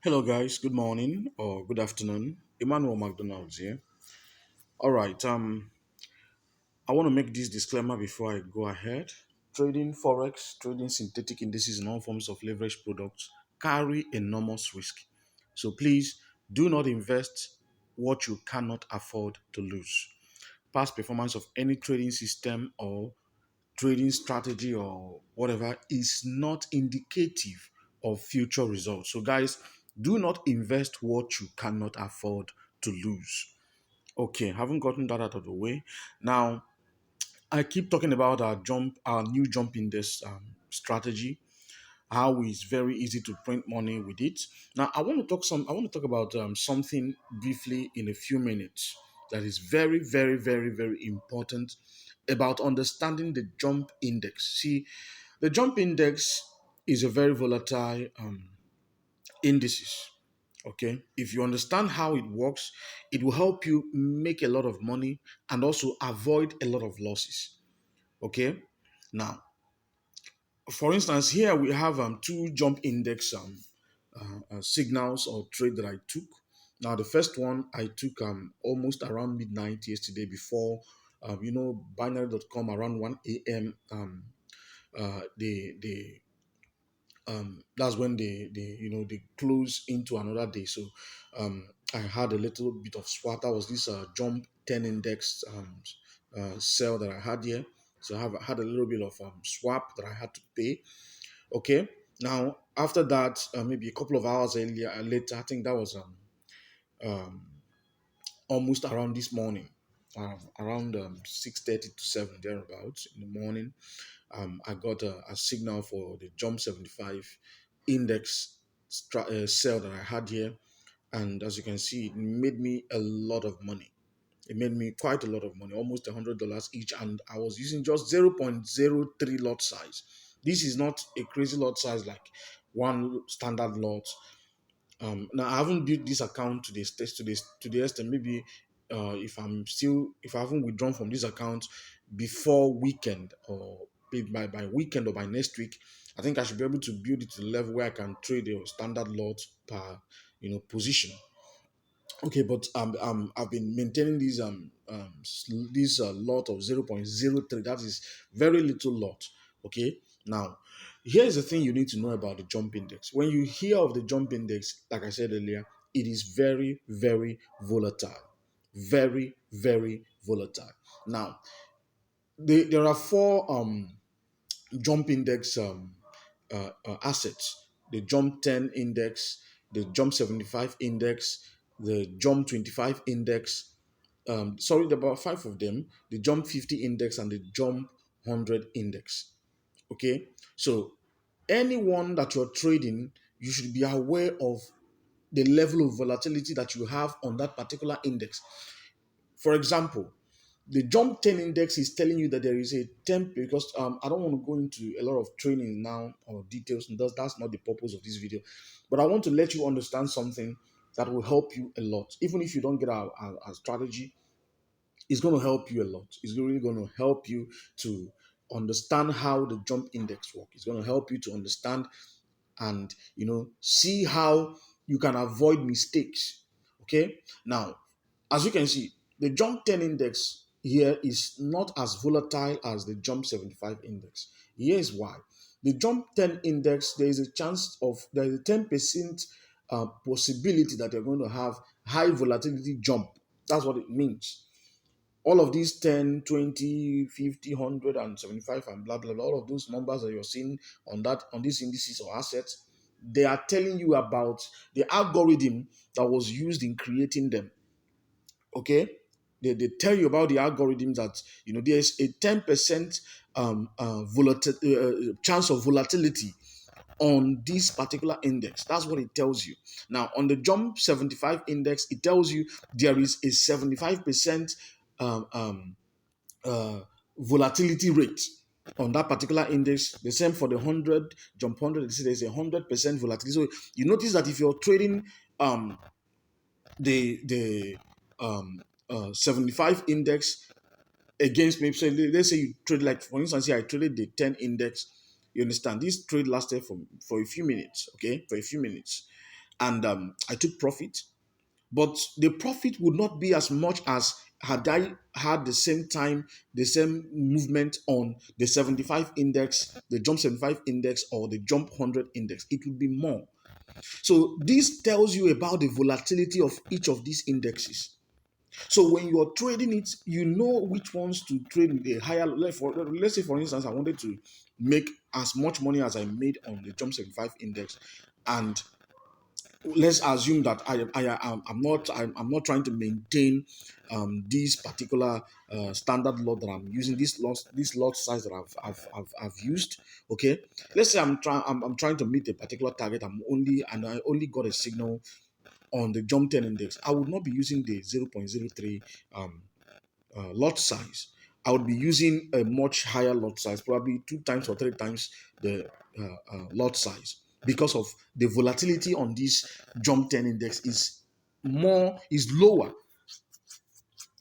Hello, guys. Good morning or good afternoon. Emmanuel McDonald's here. All right. I want to make this disclaimer before I go ahead. Trading forex, trading synthetic indices, and all forms of leverage products carry enormous risk. So please do not invest what you cannot afford to lose. Past performance of any trading system or trading strategy or whatever is not indicative of future results. So, guys, do not invest what you cannot afford to lose. Okay, haven't gotten that out of the way. Now, I keep talking about our new jump in this strategy, how it's very easy to print money with it. Now, I want to talk about something briefly in a few minutes that is very, very, very, very important about understanding the jump index. See, the jump index is a very volatile indices. Okay, if you understand how it works, it will help you make a lot of money and also avoid a lot of losses. Okay, now for instance, here we have two jump index signals or trade that I took. Now, the first one I took almost around midnight yesterday before, binary.com around 1 a.m. They that's when they close into another day. So I had a little bit of swap. That was this jump 10 index sell that I had here. So had a little bit of swap that I had to pay. Okay. Now after that, maybe a couple of hours later, I think that was um, almost around this morning, around 6:30 to 7 thereabouts in the morning. I got a signal for the Jump 75 index sale that I had here. And as you can see, it made me a lot of money. It made me quite a lot of money, almost $100 each. And I was using just 0.03 lot size. This is not a crazy lot size like one standard lot. Now I haven't built this account to this test to the extent maybe if I haven't withdrawn from this account before weekend or maybe by weekend or by next week, I think I should be able to build it to the level where I can trade a standard lot per position. Okay, but I've been maintaining this lot of 0.03. That is very little lot. Okay, now here's the thing you need to know about the jump index. When you hear of the jump index, like I said earlier, it is very, very volatile. Very, very volatile. Now, there are four jump index assets: the jump 10 index, the jump 75 index, the jump 25 index. Sorry, there are about five of them: the jump 50 index and the jump 100 index. Okay, so anyone that you're trading, you should be aware of the level of volatility that you have on that particular index. For example, the jump 10 index is telling you that there is a 10 because I don't want to go into a lot of training now or details, and that's not the purpose of this video. But I want to let you understand something that will help you a lot. Even if you don't get our strategy, it's going to help you a lot. It's really going to help you to understand how the jump index works. It's going to help you to understand and see how you can avoid mistakes. Okay, now as you can see, the jump 10 index here is not as volatile as the jump 75 index. Here's why: the jump 10 index, there is a 10% possibility that you're going to have high volatility jump. That's what it means. All of these 10, 20, 50, 100, and 75 and blah blah blah, all of those numbers that you're seeing on these indices or assets, they are telling you about the algorithm that was used in creating them. Okay, they tell you about the algorithms that there's a 10% chance of volatility on this particular index. That's what it tells you. Now, on the jump 75 index, it tells you there is a 75% um, um, uh, volatility rate on that particular index. The same for the 100 jump 100. There's a 100% volatility. So you notice that if you're trading um, the 75 index against maybe, so let's say you trade, like for instance here I traded the 10 index. You understand, this trade lasted for a few minutes. Okay, for a few minutes. and I took profit, but the profit would not be as much as had I had the same time, the same movement on the 75 index, the jump 75 index, or the jump 100 index. It would be more. So this tells you about the volatility of each of these indexes. So when you're trading it, you know which ones to trade with a higher level. Let's say, for instance, I wanted to make as much money as I made on the Jump 75 index, and let's assume that I'm not trying to maintain this particular standard lot that I'm using, this lot size that I've used. Okay, let's say I'm trying to meet a particular target. I only got a signal on the jump 10 index. I would not be using the 0.03 um, lot size. I would be using a much higher lot size, probably 2 times or 3 times the lot size, because of the volatility on this jump 10 index is lower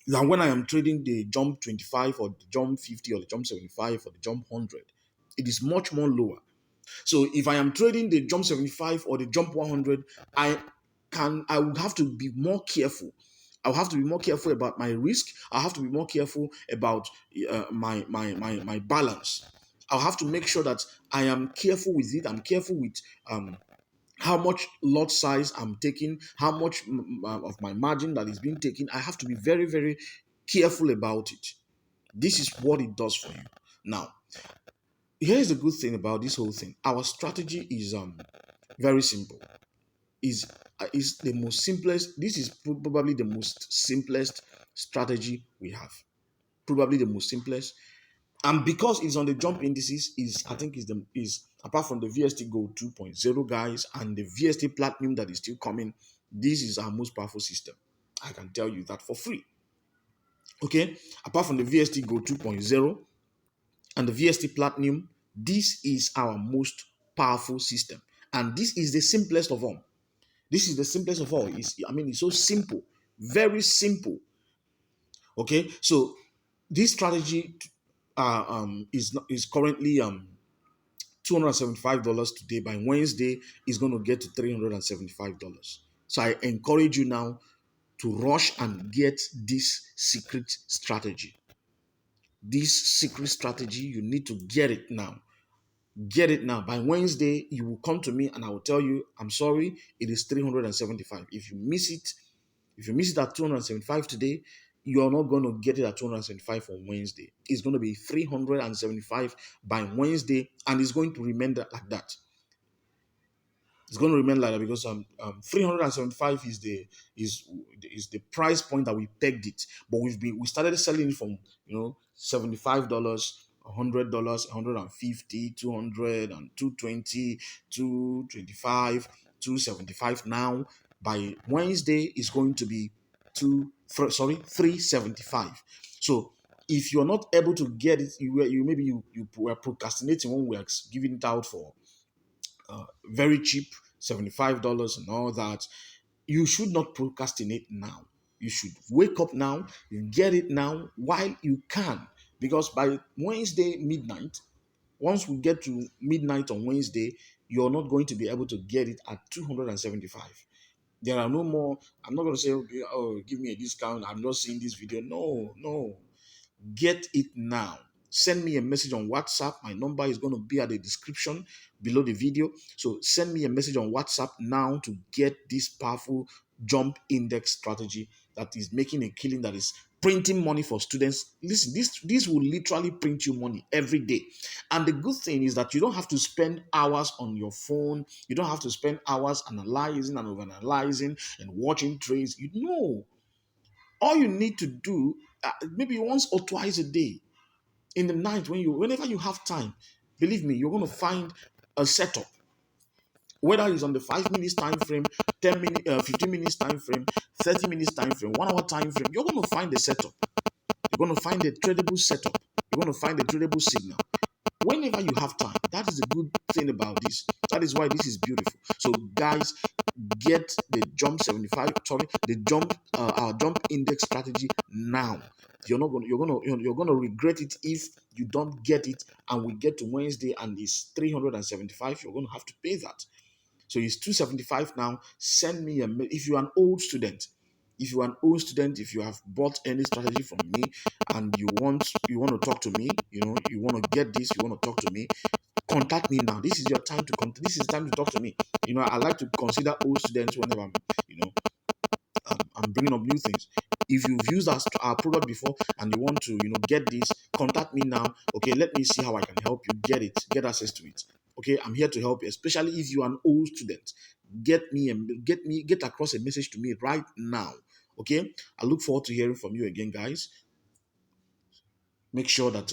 than when I am trading the jump 25 or the jump 50 or the jump 75 or the jump 100. It is much more lower. So if I am trading the jump 75 or the jump 100, I would have to be more careful. I'll have to be more careful about my risk. I'll have to be more careful about my balance. I'll have to make sure that I am careful with it. I'm careful with um, how much lot size I'm taking, how much of my margin that is being taken. I have to be very, very careful about it. This is what it does for you. Now, here's the good thing about this whole thing. Our strategy is very simple. Is the most simplest. This is probably the most simplest strategy we have. Probably the most simplest. And because it's on the jump indices, is I think is apart from the VST Gold 2.0 guys and the VST Platinum that is still coming, this is our most powerful system. I can tell you that for free. Okay, apart from the VST Gold 2.0 and the VST Platinum, this is our most powerful system. And this is the simplest of all. This is the simplest of all. It's so simple, very simple. Okay, so this strategy is currently $275 today. By Wednesday, is going to get to $375. So I encourage you now to rush and get this secret strategy. This secret strategy, you need to get it now. Get it now. By Wednesday, you will come to me and I will tell you, I'm sorry, it is 375. If you miss it at 275 today, you are not going to get it at 275 on Wednesday. It's going to be 375 by Wednesday, and it's going to remain like that. It's going to remain like that because 375 is the price point that we pegged it, but we started selling it from $75, $100, 150, 200, and 220, 225, 275. Now by Wednesday is going to be 375. So if you're not able to get it, you were procrastinating when we are giving it out for very cheap, $75 and all that. You should not procrastinate now. You should wake up now, you get it now while you can. Because by Wednesday midnight, once we get to midnight on Wednesday, you're not going to be able to get it at 275. There are no more. I'm not going to say, okay, oh, give me a discount. I'm not seeing this video. No, no. Get it now. Send me a message on WhatsApp. My number is going to be at the description below the video. So send me a message on WhatsApp now to get this powerful jump index strategy that is making a killing, that is printing money for students. Listen, this will literally print you money every day. And the good thing is that you don't have to spend hours on your phone. You don't have to spend hours analyzing and overanalyzing and watching trades. You know, all you need to do, maybe once or twice a day, in the night, whenever you have time, believe me, you're going to find a setup. Whether it's on the 5 minutes time frame, 10 minutes, 15 minutes time frame, 30 minutes time frame, 1 hour time frame, you're going to find a setup. You're going to find a tradable setup. You're going to find a tradable signal. Whenever you have time, that is the good thing about this. That is why this is beautiful. So, guys, get the our jump index strategy now. You're gonna regret it if you don't get it, and we get to Wednesday and it's 375. You're gonna have to pay that. So it's 275 now. Send me if you're an old student. If you're an old student, if you have bought any strategy from me and you want to talk to me, you want to get this, you want to talk to me, contact me now. This is your time to contact. This is time to talk to me. I like to consider old students whenever I'm bringing up new things. If you've used our product before and you want to, get this, contact me now. Okay, let me see how I can help you get access to it. Okay, I'm here to help you, especially if you're an old student. Get across a message to me right now. Okay, I look forward to hearing from you again, guys. Make sure that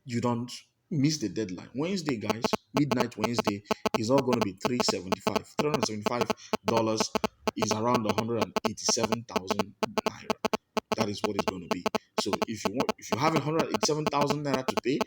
you don't miss the deadline. Wednesday, guys, midnight Wednesday is all going to be 375. $375 is around 187,000 naira. That is what it's going to be. So if you have 187,000 naira to pay,